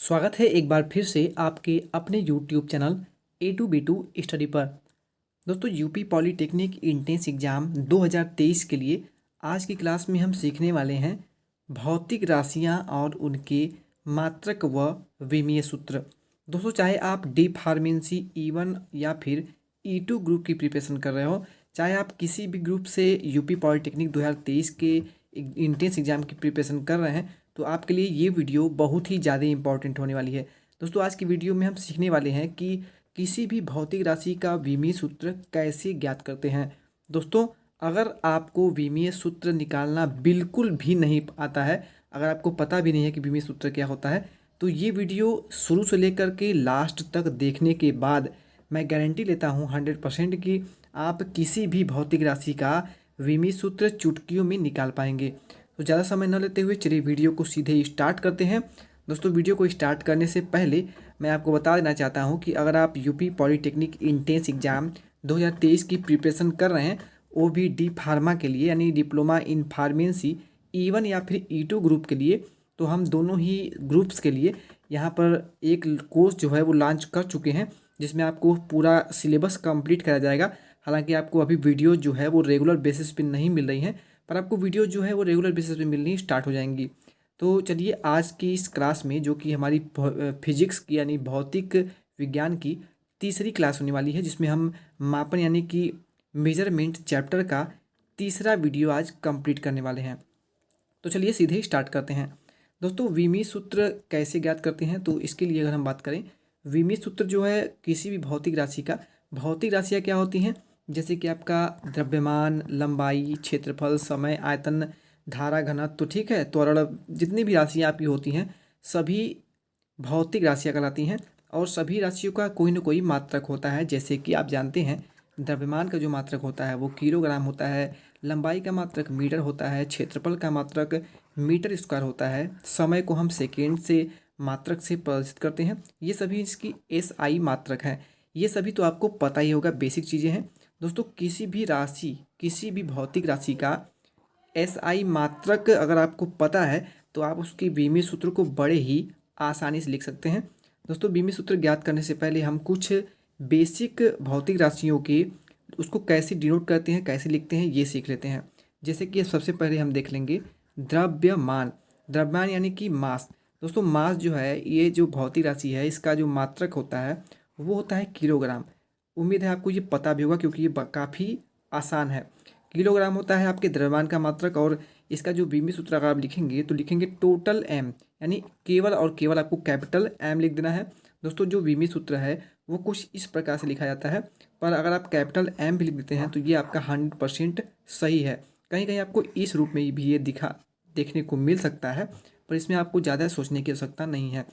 स्वागत है एक बार फिर से आपके अपने YouTube चैनल A2B2 स्टडी पर। दोस्तों, यूपी पॉलीटेक्निक इंट्रेंस एग्ज़ाम 2023 के लिए आज की क्लास में हम सीखने वाले हैं भौतिक राशियां और उनके मात्रक व विमीय सूत्र। दोस्तों, चाहे आप डी फार्मेसी E1 या फिर E2 ग्रुप की प्रिपरेशन कर रहे हो, चाहे आप किसी भी ग्रुप से यूपी पॉलीटेक्निक 2023 के इंट्रेंस एग्ज़ाम की प्रिपरेशन कर रहे हैं, तो आपके लिए ये वीडियो बहुत ही ज़्यादा इंपॉर्टेंट होने वाली है। दोस्तों, आज की वीडियो में हम सीखने वाले हैं कि किसी भी भौतिक राशि का विमीय सूत्र कैसे ज्ञात करते हैं। दोस्तों, अगर आपको विमीय सूत्र निकालना बिल्कुल भी नहीं आता है, अगर आपको पता भी नहीं है कि विमीय सूत्र क्या होता है, तो ये वीडियो शुरू से लेकर के लास्ट तक देखने के बाद मैं गारंटी लेता हूँ 100% कि आप किसी भी भौतिक राशि का विमीय सूत्र चुटकियों में निकाल पाएंगे। तो ज़्यादा समय न लेते हुए चलिए वीडियो को सीधे स्टार्ट करते हैं। दोस्तों, वीडियो को स्टार्ट करने से पहले मैं आपको बता देना चाहता हूं कि अगर आप यूपी पॉलीटेक्निक इंट्रेंस एग्ज़ाम 2023 की प्रिपरेशन कर रहे हैं, वो भी डी फार्मा के लिए यानी डिप्लोमा इन फार्मेसी E1 या फिर E2 ग्रुप के लिए, तो हम दोनों ही ग्रुप्स के लिए यहाँ पर एक कोर्स जो है वो लॉन्च कर चुके हैं, जिसमें आपको पूरा सिलेबस कंप्लीट कराया जाएगा। हालांकि आपको अभी वीडियो जो है वो रेगुलर बेसिस पे नहीं मिल रही हैं, पर आपको वीडियो जो है वो रेगुलर बेसिस पे मिलनी स्टार्ट हो जाएंगी। तो चलिए, आज की इस क्लास में जो कि हमारी फिजिक्स की यानी भौतिक विज्ञान की तीसरी क्लास होने वाली है, जिसमें हम मापन यानी कि मेजरमेंट चैप्टर का तीसरा वीडियो आज कंप्लीट करने वाले हैं। तो चलिए सीधे स्टार्ट करते हैं। दोस्तों, विमीय सूत्र कैसे ज्ञात करते हैं, तो इसके लिए अगर हम बात करें, विमीय सूत्र जो है किसी भी भौतिक राशि का, भौतिक राशियाँ क्या होती हैं, जैसे कि आपका द्रव्यमान, लंबाई, क्षेत्रफल, समय, आयतन, धारा घनत्व, तो ठीक है, त्वरण, जितनी भी राशियाँ आपकी होती हैं सभी भौतिक राशियाँ कहलाती हैं। और सभी राशियों का कोई ना कोई मात्रक होता है। जैसे कि आप जानते हैं, द्रव्यमान का जो मात्रक होता है वो किलोग्राम होता है, लंबाई का मात्रक मीटर होता है, क्षेत्रफल का मात्रक मीटर स्क्वायर होता है, समय को हम सेकेंड से मात्रक से प्रदर्शित करते हैं। ये सभी इसकी SI मात्रक हैं। ये सभी तो आपको पता ही होगा, बेसिक चीज़ें हैं। दोस्तों, किसी भी राशि, किसी भी भौतिक राशि का SI मात्रक अगर आपको पता है, तो आप उसकी विमीय सूत्र को बड़े ही आसानी से लिख सकते हैं। दोस्तों, विमीय सूत्र ज्ञात करने से पहले हम कुछ बेसिक भौतिक राशियों के उसको कैसे डिनोट करते हैं, कैसे लिखते हैं, ये सीख लेते हैं। जैसे कि सबसे पहले हम देख लेंगे द्रव्यमान। द्रव्यमान यानी कि मास। दोस्तों, मास जो है, ये जो भौतिक राशि है, इसका जो मात्रक होता है वो होता है किलोग्राम। उम्मीद है आपको ये पता भी होगा, क्योंकि ये काफ़ी आसान है। किलोग्राम होता है आपके द्रव्यमान का मात्रक, और इसका जो विमीय सूत्र अगर आप लिखेंगे तो लिखेंगे टोटल M, यानी केवल और केवल आपको कैपिटल M लिख देना है। दोस्तों, जो विमीय सूत्र है वो कुछ इस प्रकार से लिखा जाता है, पर अगर आप कैपिटल M भी लिख देते हैं तो ये आपका 100% सही है। कहीं कहीं आपको इस रूप में भी ये देखने को मिल सकता है, पर इसमें आपको ज़्यादा सोचने की आवश्यकता नहीं है।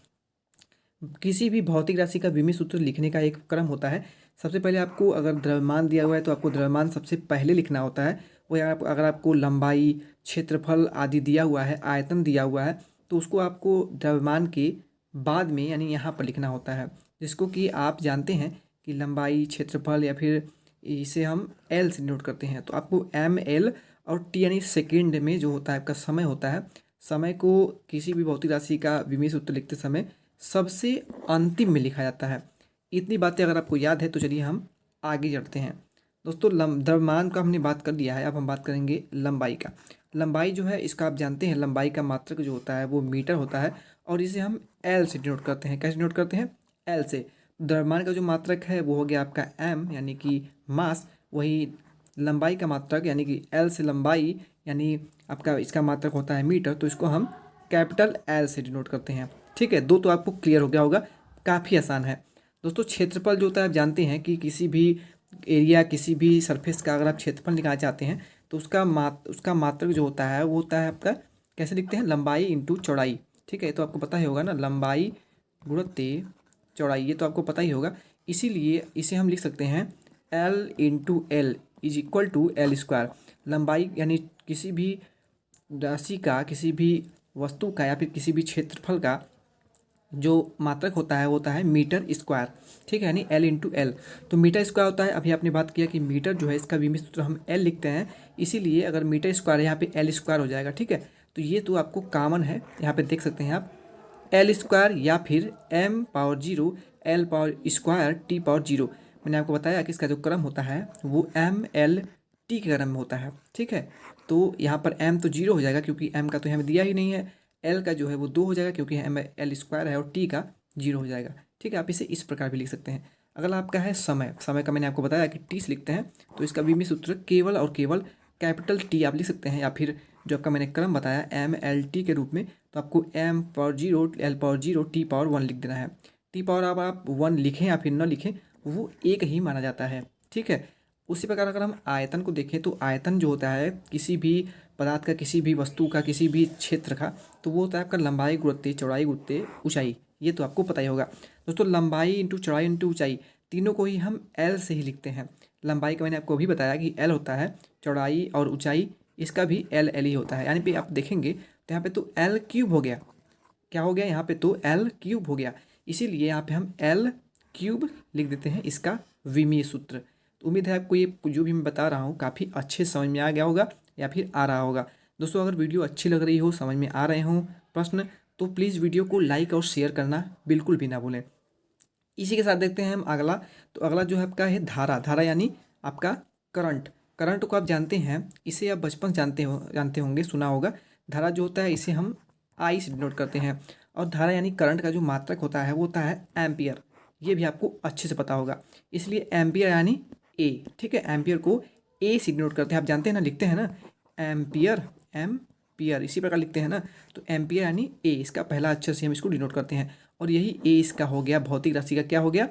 किसी भी भौतिक राशि का विमीय सूत्र लिखने का एक क्रम होता है। सबसे पहले आपको अगर द्रव्यमान दिया हुआ है तो आपको द्रव्यमान सबसे पहले लिखना होता है। वही अगर आपको लंबाई, क्षेत्रफल आदि दिया हुआ है, आयतन दिया हुआ है, तो उसको आपको द्रव्यमान के बाद में यानी यहाँ पर लिखना होता है, जिसको कि आप जानते हैं कि लंबाई, क्षेत्रफल या फिर इसे हम L से नोट करते हैं। तो आपको ML और T यानी सेकेंड में जो होता है आपका समय होता है, समय को किसी भी भौतिक राशि का विमीय सूत्र लिखते समय सबसे अंतिम में लिखा जाता है। इतनी बातें अगर आपको याद है तो चलिए हम आगे बढ़ते हैं। दोस्तों, द्रव्यमान का हमने बात कर लिया है, अब हम बात करेंगे लंबाई का। लंबाई जो है, इसका आप जानते हैं, लंबाई का मात्रक जो होता है वो मीटर होता है, और इसे हम L से डिनोट करते हैं। कैसे डिनोट करते हैं? L से। द्रव्यमान का जो मात्रक है वो हो गया आपका M यानी कि मास। वही लंबाई का मात्रक यानी कि L से लंबाई यानी आपका इसका मात्रक होता है मीटर, तो इसको हम कैपिटल L से डिनोट करते हैं। ठीक है, दो तो आपको क्लियर हो गया होगा, काफ़ी आसान है। दोस्तों, क्षेत्रफल जो होता है, आप जानते हैं कि किसी भी एरिया, किसी भी सरफेस का अगर आप क्षेत्रफल निकालना चाहते हैं तो उसका मात्रक जो होता है वो होता है आपका, कैसे लिखते हैं, लंबाई इंटू चौड़ाई। ठीक है, तो आपको पता ही होगा ना, लंबाई गुणित चौड़ाई, ये तो आपको पता ही होगा। इसीलिए इसे हम लिख सकते हैं L/L is equal to L square. लंबाई यानी किसी भी राशि का, किसी भी वस्तु का या फिर किसी भी क्षेत्रफल का जो मात्रक होता है वो होता है मीटर स्क्वायर। ठीक है, यानी L/L। तो मीटर स्क्वायर होता है, अभी आपने बात किया कि मीटर जो है इसका विमीय सूत्र हम L लिखते हैं, इसीलिए अगर मीटर स्क्वायर है यहाँ पे L स्क्वायर हो जाएगा। ठीक है, तो ये तो आपको कॉमन है, यहाँ पे देख सकते हैं आप एल स्क्वायर या फिर M power zero L power square T power zero. मैंने आपको बताया कि इसका जो क्रम होता है वो एम एल टी के क्रम में होता है, ठीक है। तो यहाँ पर एम तो जीरो हो जाएगा क्योंकि एम का तो हमें दिया ही नहीं है, एल का जो है वो दो हो जाएगा क्योंकि एम एल स्क्वायर है, और टी का जीरो हो जाएगा, ठीक है। आप इसे इस प्रकार भी लिख सकते हैं। अगला आपका है समय। समय का मैंने आपको बताया कि टी से लिखते हैं, तो इसका विमीय सूत्र केवल और केवल कैपिटल टी आप लिख सकते हैं, या फिर जो आपका मैंने क्रम बताया एम एल टी के रूप में, तो आपको M power zero L power zero T power one लिख देना है। टी पावर अब आप वन लिखें या फिर न लिखें वो एक ही माना जाता है, ठीक है। उसी प्रकार अगर हम आयतन को देखें तो आयतन जो होता है किसी भी पदार्थ का, किसी भी वस्तु का, किसी भी क्षेत्र का, तो वो होता है आपका लंबाई गुणित चौड़ाई गुणित ऊंचाई। ये तो आपको पता ही होगा दोस्तों। लंबाई इंटू चौड़ाई इंटू ऊंचाई तीनों को ही हम एल से ही लिखते हैं। लंबाई का मैंने आपको अभी बताया कि एल होता है, चौड़ाई और ऊंचाई इसका भी एल एल ही होता है। यानी कि आप देखेंगे तो यहाँ पे तो एल क्यूब हो गया, क्या हो गया यहाँ पे तो एल क्यूब हो गया, इसीलिए यहाँ पे हम एल क्यूब लिख देते हैं इसका विमीय सूत्र। तो उम्मीद है आपको ये जो भी मैं बता रहा हूँ काफ़ी अच्छे समझ में आ गया होगा या फिर आ रहा होगा। दोस्तों अगर वीडियो अच्छी लग रही हो, समझ में आ रहे हों प्रश्न, तो प्लीज़ वीडियो को लाइक और शेयर करना बिल्कुल भी ना भूलें। इसी के साथ देखते हैं हम अगला। तो अगला जो है आपका है धारा। धारा यानी आपका करंट। करंट को आप जानते हैं, इसे आप बचपन जानते होंगे, सुना होगा। धारा जो होता है इसे हम आई से डिनोट करते हैं, और धारा यानी करंट का जो मात्रक होता है वो होता है एम्पियर। ये भी आपको अच्छे से पता होगा, इसलिए एम्पियर यानी ए, ठीक है। एम्पियर को ए से डिनोट करते हैं, आप जानते हैं ना, लिखते हैं ना एम्पियर, एम्पियर इसी प्रकार लिखते हैं ना। तो एम्पियर यानी ए, इसका पहला अक्षर से हम इसको डिनोट करते हैं, और यही ए इसका हो गया भौतिक राशि का, क्या हो गया,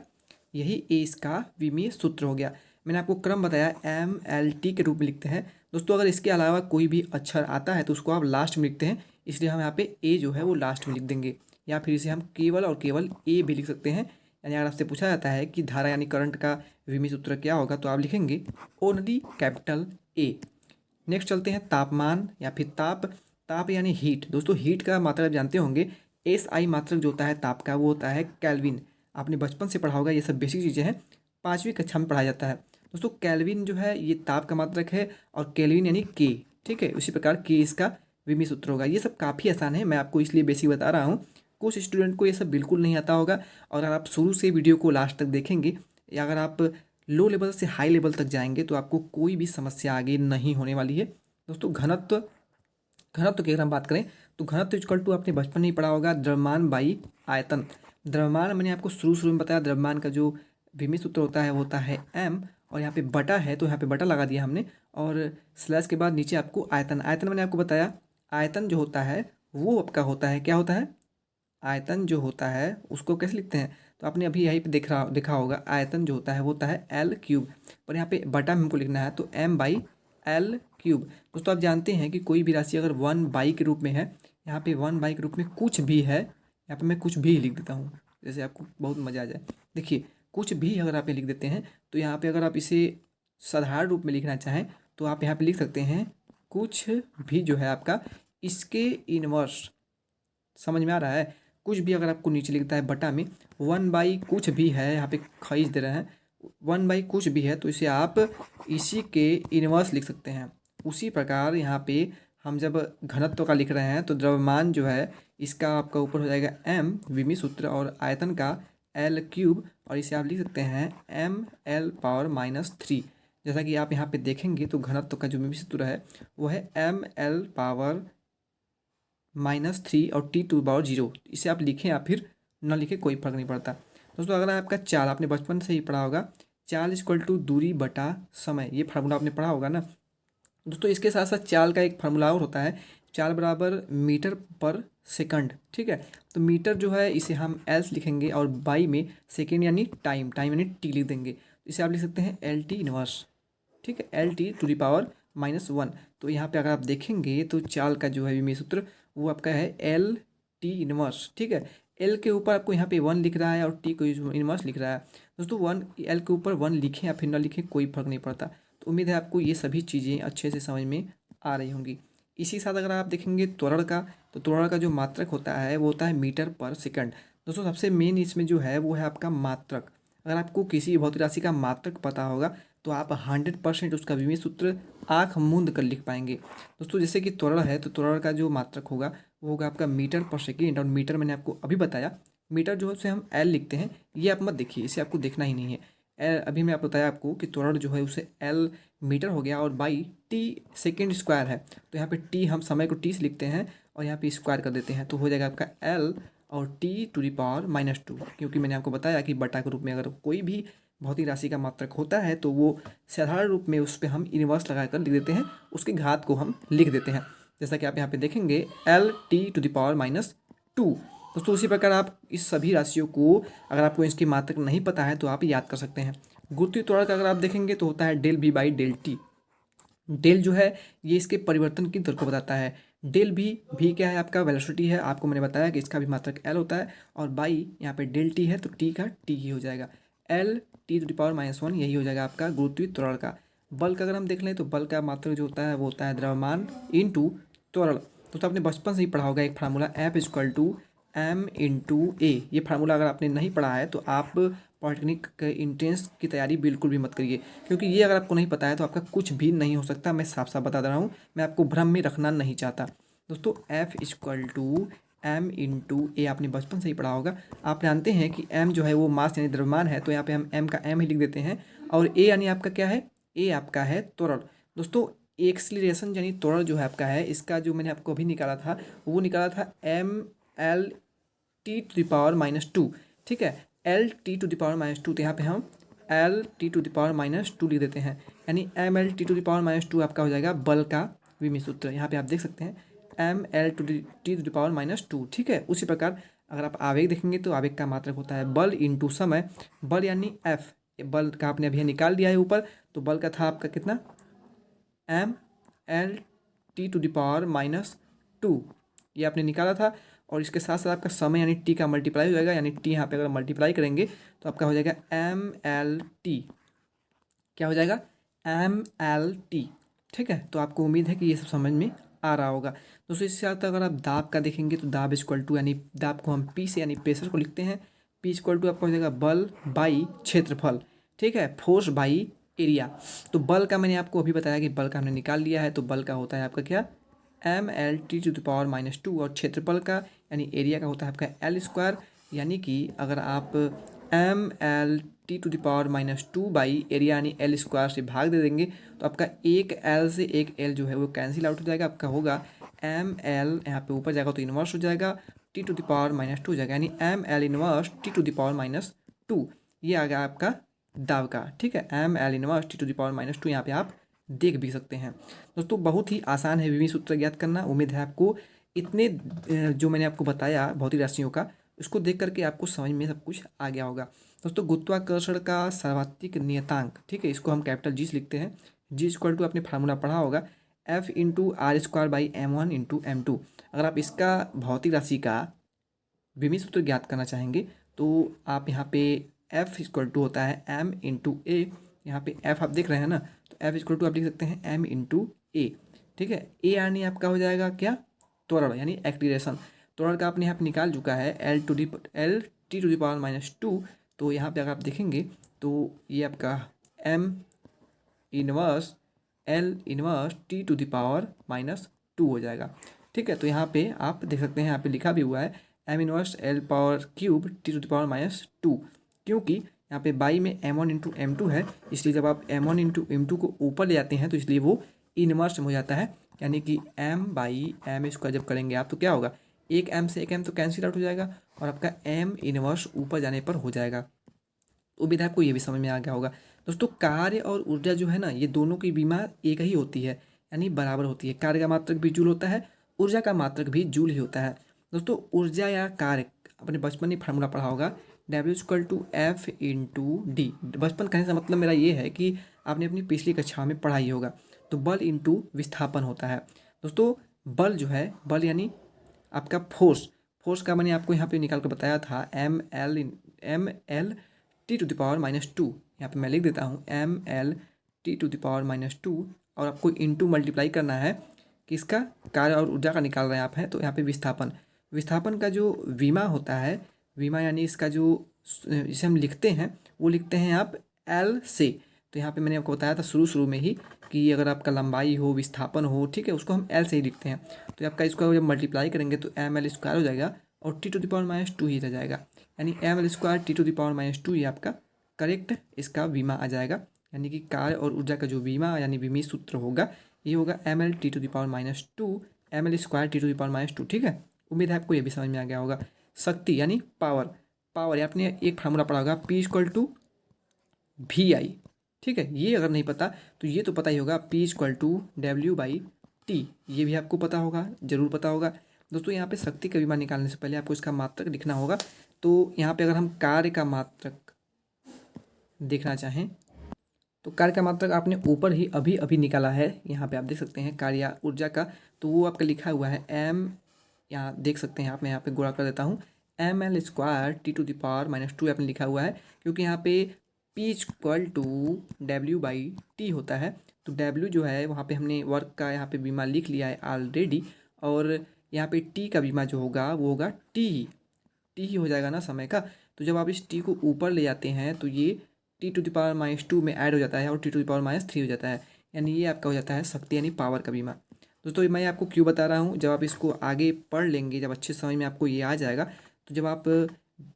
यही ए इसका विमीय सूत्र हो गया। मैंने आपको क्रम बताया एम एल टी के रूप में लिखते हैं। दोस्तों अगर इसके अलावा कोई भी अक्षर आता है तो उसको आप लास्ट में लिखते हैं, इसलिए हम यहाँ पे ए जो है वो लास्ट में लिख देंगे, या फिर इसे हम केवल और केवल ए भी लिख सकते हैं। यानी अगर आपसे पूछा जाता है कि धारा यानी करंट का विमीय सूत्र क्या होगा, तो आप लिखेंगे ओनली कैपिटल ए। नेक्स्ट चलते हैं तापमान या फिर ताप। ताप यानी हीट। दोस्तों हीट का मात्रक आप जानते होंगे, एस आई मात्रक जो होता है ताप का वो होता है कैल्विन। आपने बचपन से पढ़ा होगा, ये सब बेसिक चीज़ें हैं, 5वीं कक्षा में पढ़ाया जाता है। दोस्तों कैल्विन जो है ये ताप का मात्रक है, और केल्विन यानी के, ठीक है। उसी प्रकार के इसका विमीय सूत्र होगा। ये सब काफ़ी आसान है, मैं आपको इसलिए बेसिक बता रहा हूँ। कुछ स्टूडेंट को ये सब बिल्कुल नहीं आता होगा, और अगर आप शुरू से वीडियो को लास्ट तक देखेंगे, या अगर आप लो लेवल से हाई लेवल तक जाएंगे, तो आपको कोई भी समस्या आगे नहीं होने वाली है। दोस्तों घनत्व, घनत्व की अगर हम बात करें तो घनत्व इक्वल टू आपने बचपन में ही पढ़ा होगा द्रव्यमान बाई आयतन। द्रव्यमान मैंने आपको शुरू में बताया, द्रव्यमान का जो विमीय सूत्र होता है वो होता है एम, और यहाँ पे बटा है तो यहाँ पे बटा लगा दिया हमने, और स्लैश के बाद नीचे आपको आयतन। आयतन मैंने आपको बताया, आयतन जो होता है वो आपका होता है, क्या होता है, आयतन जो होता है उसको कैसे लिखते हैं, तो आपने अभी यहीं पे देखा होगा, आयतन जो होता है वो होता है एल क्यूब, पर यहाँ पे बटा में हमको लिखना है तो एम बाई एल क्यूब। दोस्तों आप जानते हैं कि कोई भी राशि अगर 1/, के रूप में है, यहाँ पे 1/, के रूप में कुछ भी है, यहाँ पे मैं कुछ भी लिख देता हूँ जैसे आपको बहुत मज़ा आ जाए। देखिए कुछ भी अगर आप ये लिख देते हैं, तो यहाँ पे अगर आप इसे साधारण रूप में लिखना चाहें तो आप यहाँ पे लिख सकते हैं कुछ भी जो है आपका इसके इनवर्स। समझ में आ रहा है, कुछ भी अगर आपको नीचे लिखता है बटा में 1/, कुछ भी है, यहाँ पे खींच दे रहे हैं 1/, कुछ भी है, तो इसे आप इसी के इन्वर्स लिख सकते हैं। उसी प्रकार यहाँ पे हम जब घनत्व का लिख रहे हैं तो द्रव्यमान जो है इसका आपका ऊपर हो जाएगा एम विमीय सूत्र, और आयतन का एल क्यूब, और इसे आप लिख सकते हैं एम एल पावर -3। जैसा कि आप यहाँ पे देखेंगे तो घनत्व का जो विमीय सूत्र है वो है एम एल पावर -3 और T⁻0। इसे आप लिखें या फिर ना लिखें कोई फर्क नहीं पड़ता। दोस्तों अगला आपका चाल, आपने बचपन से ही पढ़ा होगा, चाल इक्वल टू दूरी बटा समय, ये फार्मूला आपने पढ़ा होगा ना। दोस्तों इसके साथ साथ चाल का एक फार्मूला और होता है, चाल बराबर मीटर पर सेकंड, ठीक है। तो मीटर जो है इसे हम एल से लिखेंगे, और बाई में सेकेंड यानी टाइम, टाइम यानी टी लिख देंगे। इसे आप लिख सकते हैं एल टी इनवर्स, ठीक है, LT⁻⁻1। तो यहाँ पे अगर आप देखेंगे तो चाल का जो है विमीय सूत्र वो आपका है LT इनवर्स, ठीक है। एल के ऊपर आपको यहाँ पे 1 लिख रहा है, और टी को इनवर्स लिख रहा है। दोस्तों 1, एल के ऊपर 1 लिखें या फिर ना लिखें कोई फर्क नहीं पड़ता। तो उम्मीद है आपको ये सभी चीज़ें अच्छे से समझ में आ रही होंगी। इसी साथ अगर आप देखेंगे त्वरण का, तो त्वरण का जो मात्रक होता है वो होता है मीटर पर सेकंड। दोस्तों सबसे मेन इसमें जो है वो है आपका मात्रक। अगर आपको किसी भौतिक राशि का मात्रक पता होगा तो आप 100% उसका विमीय सूत्र आँख मूंद कर लिख पाएंगे। दोस्तों जैसे कि त्वरण है, तो त्वरण का जो मात्रक होगा वो होगा आपका मीटर पर सेकेंड, और मीटर मैंने आपको अभी बताया, मीटर जो है उसे हम एल लिखते हैं, ये आप मत देखिए, इसे आपको देखना ही नहीं है। अभी मैं बताया आपको कि त्वरण जो है उसे एल मीटर हो गया, और बाई टी सेकेंड स्क्वायर है, तो यहाँ पे टी हम समय को टी से लिखते हैं और यहाँ पे स्क्वायर कर देते हैं, तो हो जाएगा आपका एल और टी टू द पावर -2, क्योंकि मैंने आपको बताया कि बटा के रूप में अगर कोई भी भौतिक राशि का मात्रक होता है तो वो साधारण रूप में उस पर हम इन्वर्स लगाकर लिख देते हैं, उसकी घात को हम लिख देते हैं, जैसा कि आप यहाँ पे देखेंगे L T to the power -2। दोस्तों उसी प्रकार आप इस सभी राशियों को, अगर आपको इसकी मात्रक नहीं पता है तो आप याद कर सकते हैं। गुरुत्वीय त्वरण का अगर आप देखेंगे तो होता है del B by del T. Del जो है ये इसके परिवर्तन की दर को बताता है। डेल भी क्या है, आपका वेलोसिटी है, आपको मैंने बताया कि इसका भी मात्रक एल होता है, और बाई यहाँ पे डेल टी है तो टी का टी ही हो जाएगा, L T to the power -1, यही हो जाएगा आपका गुरुत्वीय त्वरण का। बल का अगर हम देख लें तो बल का मात्रक जो होता है वो होता है द्रव्यमान इंटू त्वरण। तो आपने बचपन से ही पढ़ा होगा एक फार्मूला F=m/a। ये फार्मूला अगर आपने नहीं पढ़ा है तो आप पॉलिटेक्निक इंट्रेंस की तैयारी बिल्कुल भी मत करिए, क्योंकि ये अगर आपको नहीं पता है तो आपका कुछ भी नहीं हो सकता। मैं साफ साफ बता दे रहा हूँ, मैं आपको भ्रम में रखना नहीं चाहता। दोस्तों F=m/a आपने बचपन से ही पढ़ा होगा। आप जानते हैं कि m जो है वो मास यानी द्रव्यमान है, तो यहाँ पे हम m का m ही लिख देते हैं, और a यानी आपका क्या है, a आपका है त्वरण। दोस्तों एक्सीलरेशन यानी त्वरण जो है आपका है, इसका जो मैंने आपको अभी निकाला था वो निकाला था m/l(t⁻²), ठीक है, l(t⁻²), तो यहाँ पे हम l(t⁻²) लिख देते हैं, यानी ml(t⁻²) आपका हो जाएगा बल का विमीय सूत्र। यहाँ पे आप देख सकते हैं ml(t⁻²), ठीक है। उसी प्रकार अगर आप आवेग देखेंगे तो आवेग का मात्रक होता है बल इंटू समय। बल यानी F, बल का आपने अभी निकाल दिया है ऊपर, तो बल का था आपका कितना, ml(t⁻²), ये आपने निकाला था, और इसके साथ साथ आपका समय यानी टी का मल्टीप्लाई हो जाएगा, यानी टी यहाँ पे अगर मल्टीप्लाई करेंगे तो आपका हो जाएगा ml(t), क्या हो जाएगा ml(t), ठीक है। तो आपको उम्मीद है कि ये सब समझ में आ रहा होगा। दोस्तों इसके साथ अगर आप दाब का देखेंगे तो दाब इक्वल टू, यानी दाब को हम पी से यानी प्रेशर को लिखते हैं, पी इक्वल टू आपका हो जाएगा बल बाई क्षेत्रफल, ठीक है, फोर्स बाई एरिया। तो बल का मैंने आपको अभी बताया कि बल का हमने निकाल लिया है, तो बल का होता है आपका क्या, ml(t⁻²), और क्षेत्रफल का यानी एरिया का होता है आपका l², यानी कि अगर आप ml(t⁻²) बाई एरिया यानी l² से भाग दे देंगे तो आपका एक l से एक l जो है वो कैंसिल आउट हो जाएगा, आपका होगा ml, यहाँ पे ऊपर जाएगा तो इन्वर्स हो जाएगा, t⁻² हो जाएगा, यानी ml−t⁻², ये आ गया आपका दाब का, ठीक है, ml−t⁻², यहाँ पे आप देख भी सकते हैं। दोस्तों बहुत ही आसान है विमीय सूत्र ज्ञात करना। उम्मीद है आपको इतने जो मैंने आपको बताया भौतिक राशियों का, उसको देख करके आपको समझ में सब कुछ आ गया होगा। दोस्तों गुरुत्वाकर्षण का सर्वाधिक नियतांक, ठीक है, इसको हम कैपिटल जी से लिखते हैं, G= आपने फार्मूला पढ़ा होगा F × r²/m1 × m2। अगर आप इसका भौतिक राशि का विमीय सूत्र ज्ञात करना चाहेंगे तो आप यहाँ पे F होता है m × a, यहाँ पे F आप देख रहे हैं ना, तो F आप लिख सकते हैं m × a, ठीक है। a यानी आपका हो जाएगा क्या, त्वरण यानी एक्सीलरेशन। त्वरण का आपने यहाँ पे निकाल चुका है l(t⁻²), तो यहाँ पे अगर आप देखेंगे तो ये आपका m−l(t⁻²) हो जाएगा, ठीक है। तो यहाँ पे आप देख सकते हैं, यहाँ पे लिखा भी हुआ है m−1l⁻³ क्योंकि यहाँ पे बाई में m1 × m2 है, इसलिए जब आप m1 × m2 को ऊपर ले जाते हैं तो इसलिए वो इनवर्स में हो जाता है, यानी कि m/m² जब करेंगे आप तो क्या होगा, एक m से एक m तो कैंसिल आउट हो जाएगा, और आपका m इनवर्स ऊपर जाने पर हो जाएगा। उम्मीद है आपको ये भी समझ में आ गया होगा। दोस्तों कार्य और ऊर्जा जो है ना, ये दोनों की बीमा एक ही होती है, यानी बराबर होती है। कार्य का मात्रक भी जूल होता है, ऊर्जा का मात्रक भी जूल ही होता है। दोस्तों ऊर्जा या कार्य अपने बचपन में फार्मूला पढ़ा होगा W=F × d। बचपन कहने से मतलब मेरा ये है कि आपने अपनी पिछली कक्षा में पढ़ा ही होगा। तो बल इंटू विस्थापन होता है। दोस्तों बल जो है, बल यानी आपका फोर्स का मैंने आपको यहाँ पे निकाल कर बताया था ml(t⁻²), यहाँ पे मैं लिख देता हूँ ml(t⁻²), और आपको इंटू मल्टीप्लाई करना है किसका, कार्य और ऊर्जा का निकाल रहे हैं आप हैं, तो यहाँ पे विस्थापन का जो विमा होता है, विमा यानी इसका जो इसे हम लिखते हैं वो लिखते हैं आप L से। तो यहाँ पे मैंने आपको बताया था शुरू में ही कि अगर आपका लंबाई हो, विस्थापन हो, ठीक है, उसको हम एल से ही लिखते हैं। तो आपका इसको जब मल्टीप्लाई करेंगे तो एम एल स्क्वायर हो जाएगा और टी टू द पावर -2 ही रह जाएगा, यानी M L square T to the power -2 ये आपका करेक्ट इसका बीमा आ जाएगा। यानी कि कार्य और ऊर्जा का जो बीमा यानी विमीय सूत्र होगा ये होगा M L T to the power -2 M L square T to the power -2। ठीक है, उम्मीद है आपको ये भी समझ में आ गया होगा। शक्ति यानी पावर, पावर आपने एक फार्मूला पढ़ा होगा P = VI। ठीक है, ये अगर नहीं पता तो ये तो पता ही होगा P = W/T, ये भी आपको पता होगा, जरूर पता होगा। दोस्तों यहाँ पे शक्ति का विमा निकालने से पहले आपको इसका मात्रक लिखना होगा। तो यहाँ पे अगर हम कार्य का मात्रक देखना चाहें तो कार्य का मात्रक आपने ऊपर ही अभी अभी निकाला है, यहाँ पे आप देख सकते हैं कार्य या ऊर्जा का, तो वो आपका लिखा हुआ है एम, यहाँ देख सकते हैं आप, मैं यहाँ पे गुणा कर देता हूँ, ml² T to the power -2 आपने लिखा हुआ है, क्योंकि यहाँ पे P = W/T होता है। तो W जो है वहाँ पे हमने वर्क का यहाँ पे बीमा लिख लिया है ऑलरेडी, और यहाँ पे T का बीमा जो होगा वो होगा टी ही हो जाएगा ना समय का। तो जब आप इस T को ऊपर ले जाते हैं तो ये T टू द पावर -2 में ऐड हो जाता है और T टू द पावर -3 हो जाता है, यानी ये आपका हो जाता है शक्ति यानी पावर का बीमा। दोस्तों मैं आपको क्यों बता रहा हूँ, जब आप इसको आगे पढ़ लेंगे, जब अच्छे समझ में आपको ये आ जाएगा, तो जब आप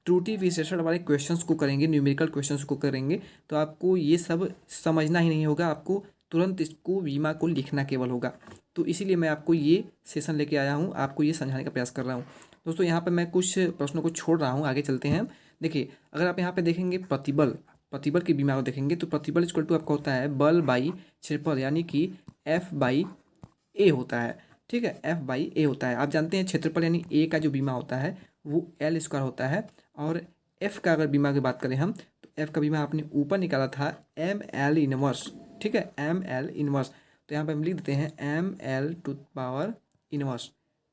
त्रुटि विश्लेषण वाले क्वेश्चंस को करेंगे, न्यूमेरिकल क्वेश्चंस को करेंगे, तो आपको ये सब समझना ही नहीं होगा, आपको तुरंत इसको बीमा को लिखना केवल होगा। तो इसीलिए मैं आपको ये सेशन लेके आया हूँ, आपको ये समझाने का प्रयास कर रहा हूँ। दोस्तों यहाँ पर मैं कुछ प्रश्नों को छोड़ रहा हूँ, आगे चलते हैं। देखिए अगर आप यहाँ पे देखेंगे प्रतिबल की बीमा को देखेंगे तो प्रतिबल = आपका होता है बल बाई क्षेत्रफल, यानी कि F/A होता है। ठीक है, F/A होता है। आप जानते हैं क्षेत्रफल यानी A का जो बीमा होता है वो L² होता है, और F का अगर बीमा की बात करें हम तो F का बीमा आपने ऊपर निकाला था ml−1। ठीक है, ml−1, तो यहाँ पे हम लिख देते हैं ml⁻⁻⁻।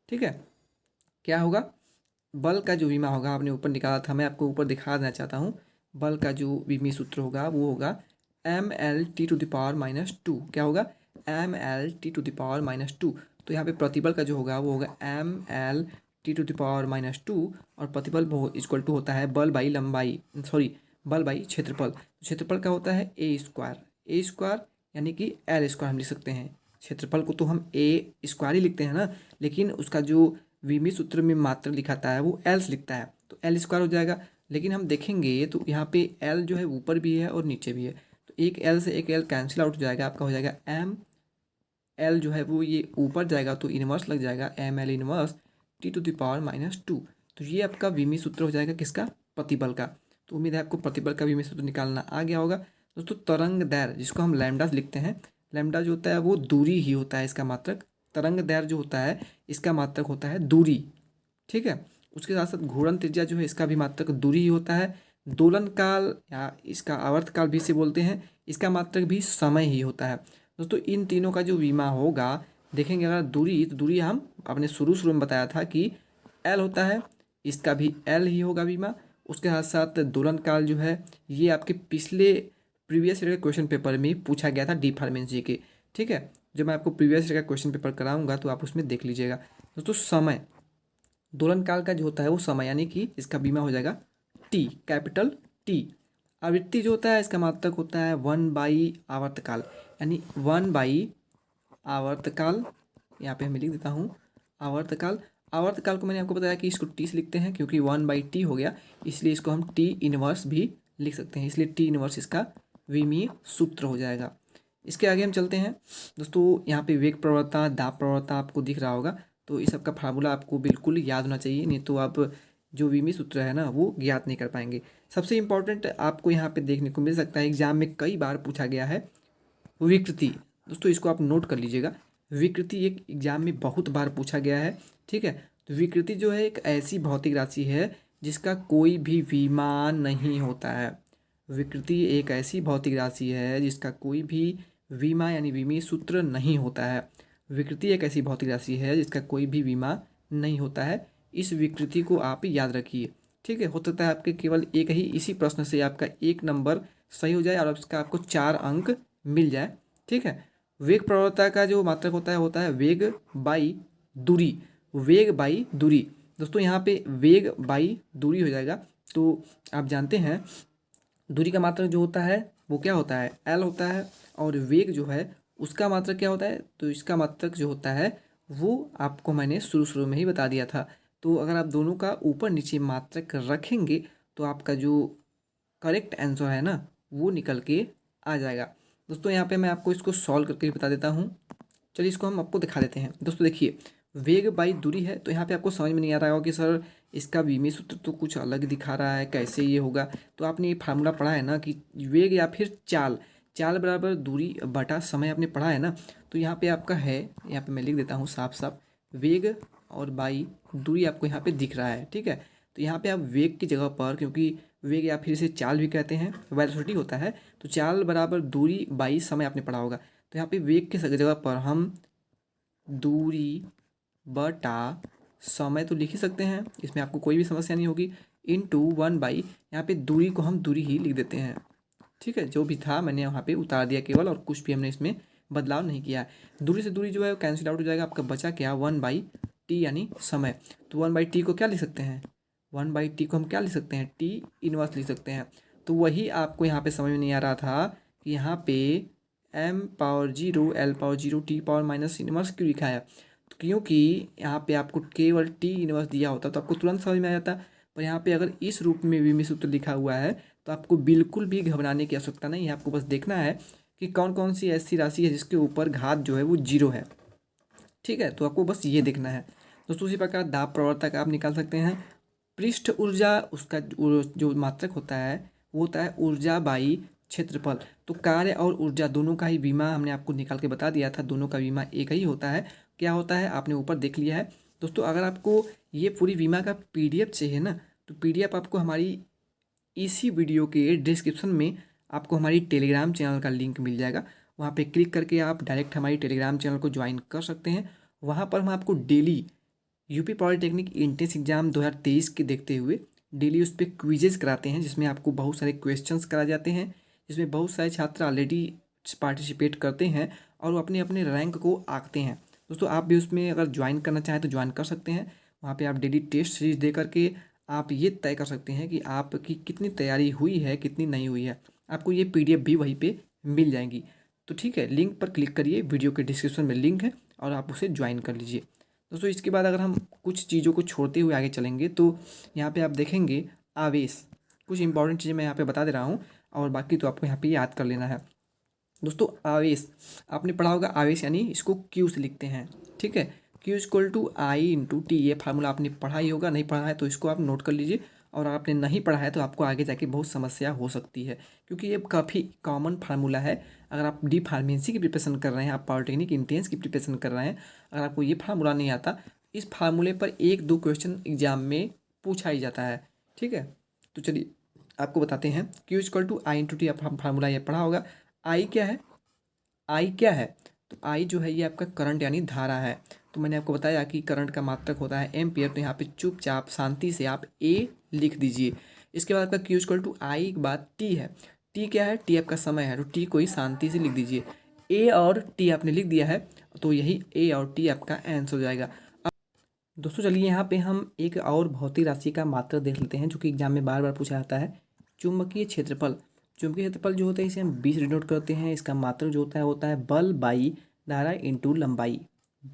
ठीक है, क्या होगा, बल का जो बीमा होगा आपने ऊपर निकाला था, मैं आपको ऊपर दिखा देना चाहता हूँ। बल का जो विमीय सूत्र होगा वो होगा ml⁻⁻2। क्या होगा, ml⁻⁻2। तो यहाँ पे प्रतिबल का जो होगा वो होगा ml⁻⁻2, और प्रतिबल = होता है बल बाई लंबाई, सॉरी बल बाई क्षेत्रफल। क्षेत्रफल का होता है A² यानी कि L² हम लिख सकते हैं। क्षेत्रफल को तो हम A² ही लिखते हैं ना, लेकिन उसका जो विमीय सूत्र में मात्रक लिखाता है वो L से लिखता है, तो L² हो जाएगा। लेकिन हम देखेंगे तो यहाँ पे L जो है ऊपर भी है और नीचे भी है, तो एक L से एक L कैंसिल आउट हो जाएगा, आपका हो जाएगा L जो है वो ये ऊपर जाएगा तो इनवर्स लग जाएगा ml−1 T⁻²। तो ये आपका विमीय सूत्र हो जाएगा किसका, प्रतिबल का। तो उम्मीद है आपको प्रतिबल का विमीय सूत्र निकालना आ गया होगा। दोस्तों तरंग दैर्घ्य जिसको हम लैम्डा लिखते हैं, लैम्डा जो होता है वो दूरी ही होता है इसका मात्रक। तरंग दैर्घ्य जो होता है इसका मात्रक होता है दूरी। ठीक है, उसके साथ साथ घूर्णन त्रिज्या जो है इसका भी मात्रक दूरी ही होता है। दोलन काल या इसका आवर्त काल भी इसे बोलते हैं, इसका मात्रक भी समय ही होता है। दोस्तों इन तीनों का जो बीमा होगा, देखेंगे अगर दूरी, तो दूरी हम अपने शुरू में बताया था कि L होता है, इसका भी L ही होगा बीमा। उसके साथ साथ दोलन काल जो है ये आपके पिछले प्रीवियस ईयर के क्वेश्चन पेपर में पूछा गया था डी के। ठीक है, जब मैं आपको प्रीवियस ईयर का क्वेश्चन पेपर कराऊंगा तो आप उसमें देख लीजिएगा। दोस्तों समय, दोलन काल का जो होता है वो समय, यानी कि इसका बीमा हो जाएगा T, कैपिटल T। आवृत्ति जो होता है इसका मात्रक होता है 1/आवर्तकाल, यानी 1/आवर्तकाल। यहाँ पे मैं लिख देता हूँ आवर्तकाल। आवर्तकाल को मैंने आपको बताया कि इसको T से लिखते हैं, क्योंकि 1/T हो गया, इसलिए इसको हम T⁻ भी लिख सकते हैं, इसलिए T⁻ इसका विमीय सूत्र हो जाएगा। इसके आगे हम चलते हैं। दोस्तों यहाँ पे वेग प्रवणता, दाब प्रवणता आपको दिख रहा होगा, तो इस सब का फार्मूला आपको बिल्कुल याद होना चाहिए, नहीं तो आप जो विमीय सूत्र है ना वो ज्ञात नहीं कर पाएंगे। सबसे इम्पॉर्टेंट आपको यहाँ पे देखने को मिल सकता है, एग्जाम में कई बार पूछा गया है, विकृति। दोस्तों इसको आप नोट कर लीजिएगा, विकृति एक एग्जाम में बहुत बार पूछा गया है। ठीक है, तो विकृति जो है एक ऐसी भौतिक राशि है जिसका कोई भी विमान नहीं होता है। विकृति एक ऐसी भौतिक राशि है जिसका कोई भी विमा यानी विमीय सूत्र नहीं होता है। विकृति एक ऐसी भौतिक राशि है जिसका कोई भी विमा नहीं होता है। इस विकृति को आप याद रखिए। ठीक है, हो सकता है आपके केवल एक ही इसी प्रश्न से आपका 1 नंबर सही हो जाए और उसका आपको 4 अंक मिल जाए। ठीक है, वेग प्रवणता का जो मात्रक होता है वेग बाई दूरी, वेग बाई दूरी। दोस्तों यहाँ पे वेग बाई दूरी हो जाएगा, तो आप जानते हैं दूरी का मात्रक जो होता है वो क्या होता है, एल होता है। और वेग जो है उसका मात्रक क्या होता है, तो इसका मात्रक जो होता है वो आपको मैंने शुरू शुरू में ही बता दिया था। तो अगर आप दोनों का ऊपर नीचे मात्रक रखेंगे तो आपका जो करेक्ट आंसर है ना वो निकल के आ जाएगा। दोस्तों यहाँ पे मैं आपको इसको सॉल्व करके बता देता हूँ। चलिए इसको हम आपको दिखा देते हैं। दोस्तों देखिए, वेग बाई दूरी है, तो यहाँ पे आपको समझ में नहीं आ रहा होगा कि सर इसका विमी सूत्र तो कुछ अलग दिखा रहा है, कैसे ये होगा। तो आपने ये फार्मूला पढ़ा है ना कि वेग या फिर चाल, चाल बराबर दूरी बटा समय आपने पढ़ा है ना। तो यहाँ पे आपका है, यहाँ पे मैं लिख देता हूँ साफ साफ, वेग और बाई दूरी आपको यहाँ पे दिख रहा है, ठीक है। तो यहाँ पे आप वेग की जगह पर, क्योंकि वेग या फिर इसे चाल भी कहते हैं, वेलोसिटी होता है, तो चाल बराबर दूरी बाई समय आपने पढ़ा होगा। तो यहाँ पे वेग की जगह पर हम दूरी बटा समय तो लिख ही सकते हैं, इसमें आपको कोई भी समस्या नहीं होगी। इनटू 1/, यहाँ पे दूरी को हम दूरी ही लिख देते हैं, ठीक है। जो भी था मैंने यहाँ पे उतार दिया केवल, और कुछ भी हमने इसमें बदलाव नहीं किया है। दूरी से दूरी जो है वो कैंसिल आउट हो जाएगा, आपका बचा क्या, 1/t यानी समय। तो 1/t को क्या लिख सकते हैं, 1/t को हम क्या लिख सकते हैं, टी इनवर्स लिख सकते हैं। तो वही आपको यहाँ पे समझ में नहीं आ रहा था कि यहाँ पे m⁻0 l⁻0 t⁻− इनवर्स क्यों लिखा है। तो क्योंकि यहाँ पे आपको केवल टी इनवर्स दिया होता तो आपको तुरंत समझ में आ जाता, पर यहाँ पे अगर इस रूप में विमी सूत्र लिखा हुआ है तो आपको बिल्कुल भी घबराने की आवश्यकता नहीं है। आपको बस देखना है कि कौन कौन सी ऐसी राशि है जिसके ऊपर घात जो है वो 0 है, ठीक है। तो आपको बस ये देखना है। दोस्तों उसी प्रकार दाब प्रवर्तक आप निकाल सकते हैं। पृष्ठ ऊर्जा, उसका जो मात्रक होता है वो होता है ऊर्जा बाई क्षेत्रफल। तो कार्य और ऊर्जा दोनों का ही बीमा हमने आपको निकाल के बता दिया था, दोनों का बीमा एक ही होता है। क्या होता है आपने ऊपर देख लिया है। दोस्तों अगर आपको ये पूरी बीमा का पीडीएफ चाहिए ना, तो पीडीएफ आपको हमारी इसी वीडियो के डिस्क्रिप्शन में आपको हमारी टेलीग्राम चैनल का लिंक मिल जाएगा। वहाँ पे क्लिक करके आप डायरेक्ट हमारी टेलीग्राम चैनल को ज्वाइन कर सकते हैं। वहाँ पर हम आपको daily UP polytechnic entrance exam 2023 के देखते हुए डेली उस पर क्विजेज कराते हैं, जिसमें आपको बहुत सारे क्वेश्चंस कराए जाते हैं, जिसमें बहुत सारे छात्र ऑलरेडी पार्टिसिपेट करते हैं और वो अपने अपने रैंक को आंकते हैं। दोस्तों आप भी उसमें अगर ज्वाइन करना चाहें तो ज्वाइन कर सकते हैं। वहाँ पे आप डेली टेस्ट सीरीज दे करके आप ये तय कर सकते हैं कि आपकी कितनी तैयारी हुई है, कितनी नहीं हुई है। आपको ये पीडीएफ भी वहीं पे मिल जाएंगी। तो ठीक है, लिंक पर क्लिक करिए, वीडियो के डिस्क्रिप्शन में लिंक है और आप उसे ज्वाइन कर लीजिए। दोस्तों इसके बाद अगर हम कुछ चीज़ों को छोड़ते हुए आगे चलेंगे तो यहाँ पे आप देखेंगे आवेश, कुछ इंपॉर्टेंट चीज़ें मैं यहाँ पे बता दे रहा हूँ और बाकी तो आपको यहाँ पे याद कर लेना है। दोस्तों आवेश आपने पढ़ा होगा, आवेश यानी इसको क्यू से लिखते हैं, ठीक है। Q=I/T, ये फार्मूला आपने पढ़ा ही होगा, नहीं पढ़ा है तो इसको आप नोट कर लीजिए। और आपने नहीं पढ़ा है तो आपको आगे जाके बहुत समस्या हो सकती है, क्योंकि ये काफ़ी कॉमन फार्मूला है। अगर आप डी फार्मेसी की प्रिपरेशन कर रहे हैं, आप पॉलिटेक्निक एंट्रेंस की प्रिपरेशन कर रहे हैं, अगर आपको ये फार्मूला नहीं आता, इस फार्मूले पर 1-2 क्वेश्चन एग्जाम में पूछा ही जाता है, ठीक है। तो चलिए आपको बताते हैं। Q=I/T आप फार्मूला ये पढ़ा होगा। आई क्या है, आई क्या है, तो आई जो है ये आपका करंट यानी धारा है। तो मैंने आपको बताया कि करंट का मात्रक होता है एम्पियर, तो यहाँ पे चुपचाप शांति से आप ए लिख दीजिए। इसके बाद आपका Q=I के बाद टी है। टी क्या है, टी आपका समय है, तो टी को ही शांति से लिख दीजिए। ए और टी आपने लिख दिया है, तो यही ए और टी आपका आंसर हो जाएगा। अब दोस्तों चलिए यहाँ पे हम एक और भौतिक राशि का मात्रक देख लेते हैं, जो कि एग्जाम में बार बार पूछा जाता है, चुंबकीय क्षेत्रफल। चुंबकीय क्षेत्रफल जो होता है इसे हम 20 डिनोट करते हैं। इसका मात्रक जो होता है बल बाई धारा इंटू लंबाई,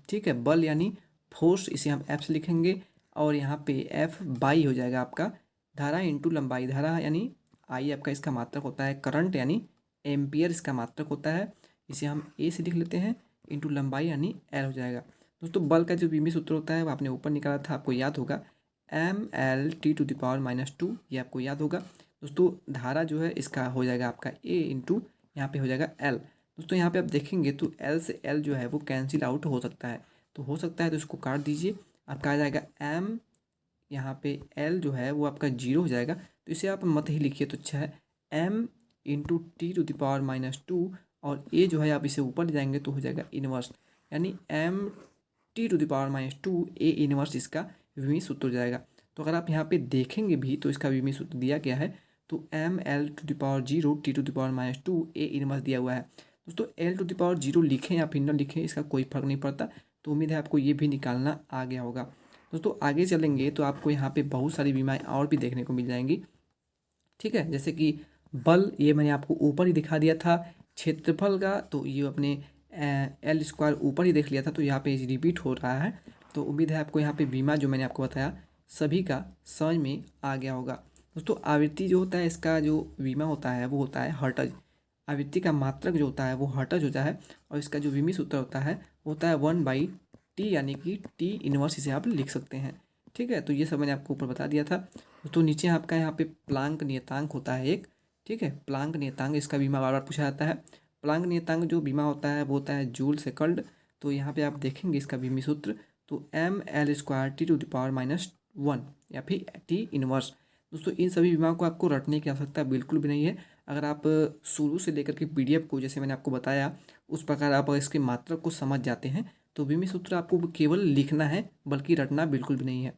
ठीक है। बल यानी फोर्स, इसे हम एफ से लिखेंगे और यहाँ पे एफ बाई हो जाएगा आपका धारा इंटू लंबाई। धारा यानी आई आपका इसका मात्रक होता है, करंट यानी एम्पियर इसका मात्रक होता है, इसे हम ए से लिख लेते हैं, इंटू लंबाई यानी एल हो जाएगा। दोस्तों बल का जो विमी सूत्र होता है वो आपने ऊपर निकाला था, आपको याद होगा, mL/2, ये आपको याद होगा। दोस्तों धारा जो है इसका हो जाएगा आपका ए इंटू यहाँ पे हो जाएगा एल। दोस्तों यहाँ पे आप देखेंगे तो एल से एल जो है वो कैंसिल आउट हो सकता है, तो इसको काट दीजिए। आपका आ जाएगा एम, यहाँ पे एल जो है वो आपका 0 हो जाएगा, तो इसे आप मत ही लिखिए तो अच्छा है। m×10⁻², और ए जो है आप इसे ऊपर ले जाएंगे तो हो जाएगा इनवर्स, यानी m×10⁻², ए इनवर्स इसका विमी सूत्र हो जाएगा। तो अगर आप यहाँ पे देखेंगे भी तो इसका विमी सूत्र दिया गया है, तो mL/0 t⁻², ए इनवर्स दिया हुआ है। दोस्तों L/0 लिखें या फिर न लिखें इसका कोई फर्क नहीं पड़ता। तो उम्मीद है आपको ये भी निकालना आ गया होगा। दोस्तों आगे चलेंगे तो आपको यहाँ पे बहुत सारी बीमाएँ और भी देखने को मिल जाएंगी, ठीक है। जैसे कि बल ये मैंने आपको ऊपर ही दिखा दिया था। क्षेत्रफल का तो ये अपने एल स्क्वायर ऊपर ही देख लिया था, तो यहाँ पे रिपीट हो रहा है। तो उम्मीद है आपको यहाँ पे बीमा जो मैंने आपको बताया सभी का समझ में आ गया होगा। दोस्तों आवृत्ति जो होता है, इसका जो बीमा होता है वो होता है हर्ट्ज। आवृत्ति का मात्रक जो होता है वो हर्ट्ज होता है, और इसका जो विमी सूत्र होता है वो होता है 1/t, यानी कि टी इनवर्स इसे आप लिख सकते हैं। ठीक है, तो ये सब मैंने आपको ऊपर बता दिया था। तो नीचे आपका यहाँ पे प्लांक नियतांक होता है एक। ठीक है, प्लांक नियतांक, इसका बीमा बार बार पूछा जाता है। प्लांक नियतांक जो बीमा होता है वो होता है जूल सेकंड। तो यहाँ पे आप देखेंगे इसका बीमी सूत्र, तो mL² T⁻⁻1 या फिर टी इनवर्स। दोस्तों इन सभी बीमाओं को आपको रटने की आवश्यकता बिल्कुल भी नहीं है। अगर आप शुरू से लेकर के पीडीएफ को जैसे मैंने आपको बताया उस प्रकार आप इसके मात्रक को समझ जाते हैं तो बीमी सूत्र आपको केवल लिखना है, बल्कि रटना बिल्कुल भी नहीं है।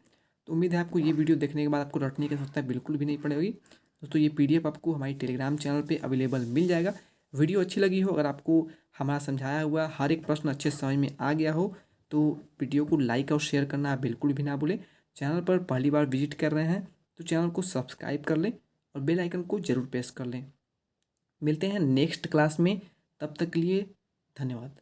तो उम्मीद है आपको ये वीडियो देखने के बाद आपको रटने की आवश्यकता बिल्कुल भी नहीं पड़ेगी। दोस्तों ये पीडीएफ आपको हमारी टेलीग्राम चैनल पे अवेलेबल मिल जाएगा। वीडियो अच्छी लगी हो, अगर आपको हमारा समझाया हुआ हर एक प्रश्न अच्छे से समझ में आ गया हो, तो वीडियो को लाइक और शेयर करना आप बिल्कुल भी ना भूलें। चैनल पर पहली बार विजिट कर रहे हैं तो चैनल को सब्सक्राइब कर लें और बेल आइकन को ज़रूर प्रेस कर लें। मिलते हैं नेक्स्ट क्लास में, तब तक के लिए धन्यवाद।